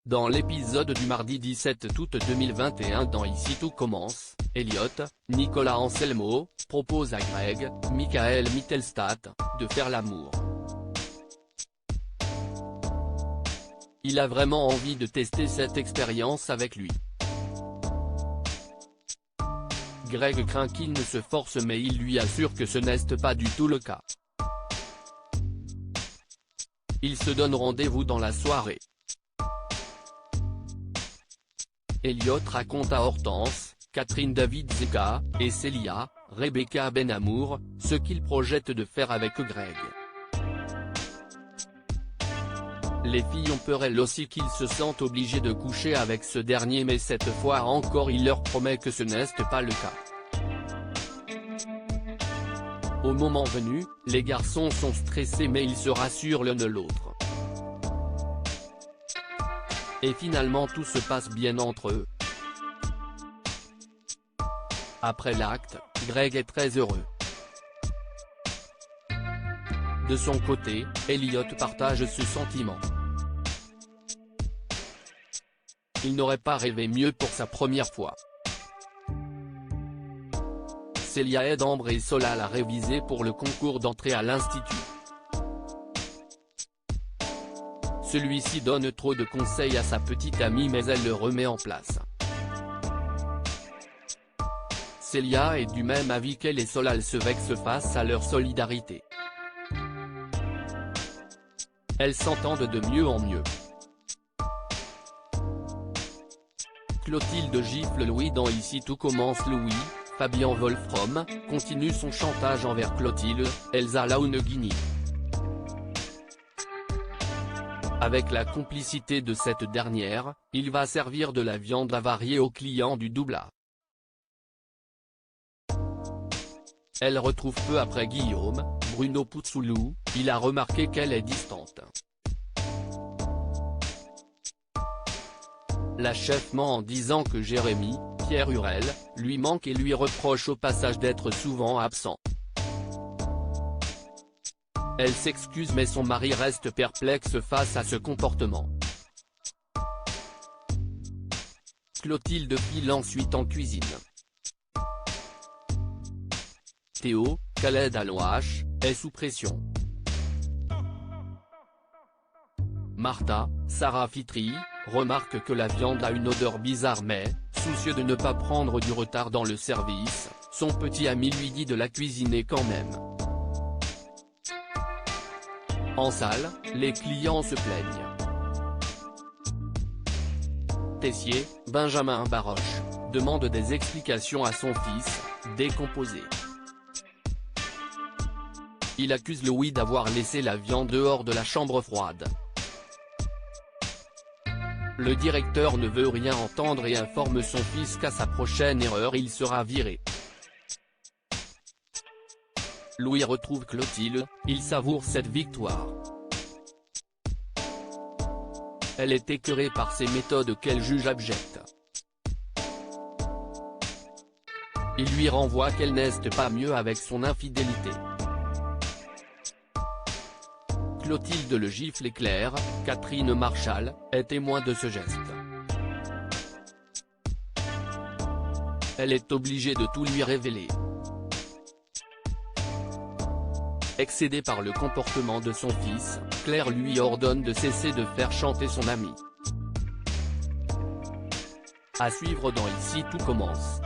Dans l'épisode du mardi 17 août 2021 dans Ici tout commence, Elliot, Nicolas Anselmo, propose à Greg, Michael Mittelstadt, de faire l'amour. Il a vraiment envie de tester cette expérience avec lui. Greg craint qu'il ne se force mais il lui assure que ce n'est pas du tout le cas. Ils se donnent rendez-vous dans la soirée. Elliot raconte à Hortense, Catherine David Zeka, et Célia, Rebecca Benamour, ce qu'il projette de faire avec Greg. Les filles ont peur elles aussi qu'ils se sentent obligés de coucher avec ce dernier mais cette fois encore il leur promet que ce n'est pas le cas. Au moment venu, les garçons sont stressés mais ils se rassurent l'un de l'autre. Et finalement tout se passe bien entre eux. Après l'acte, Greg est très heureux. De son côté, Elliot partage ce sentiment. Il n'aurait pas rêvé mieux pour sa première fois. Célia aide Ambre et Solal à réviser pour le concours d'entrée à l'institut. Celui-ci donne trop de conseils à sa petite amie mais elle le remet en place. Célia est du même avis qu'elle et Solal se vexent face à leur solidarité. Elles s'entendent de mieux en mieux. Clotilde gifle Louis dans Ici tout commence. Louis, Fabien Wolfram, continue son chantage envers Clotilde, Elsa Launeghini. Avec la complicité de cette dernière, il va servir de la viande avariée aux clients du Doubla. Elle retrouve peu après Guillaume, Bruno Puzzolou, il a remarqué qu'elle est distante. La chef ment en disant que Jérémy, Pierre Hurel, lui manque et lui reproche au passage d'être souvent absent. Elle s'excuse mais son mari reste perplexe face à ce comportement. Clotilde file ensuite en cuisine. Théo, Khaled Alouache, est sous pression. Martha, Sarah Fitri, remarque que la viande a une odeur bizarre mais, soucieux de ne pas prendre du retard dans le service, son petit ami lui dit de la cuisiner quand même. En salle, les clients se plaignent. Tessier, Benjamin Baroche, demande des explications à son fils, décomposé. Il accuse Louis d'avoir laissé la viande dehors de la chambre froide. Le directeur ne veut rien entendre et informe son fils qu'à sa prochaine erreur il sera viré. Louis retrouve Clotilde, il savoure cette victoire. Elle est écœurée par ses méthodes qu'elle juge abjectes. Il lui renvoie qu'elle n'est pas mieux avec son infidélité. Clotilde le gifle et Claire, Catherine Marchal, est témoin de ce geste. Elle est obligée de tout lui révéler. Excédée par le comportement de son fils, Claire lui ordonne de cesser de faire chanter son ami. À suivre dans Ici tout commence.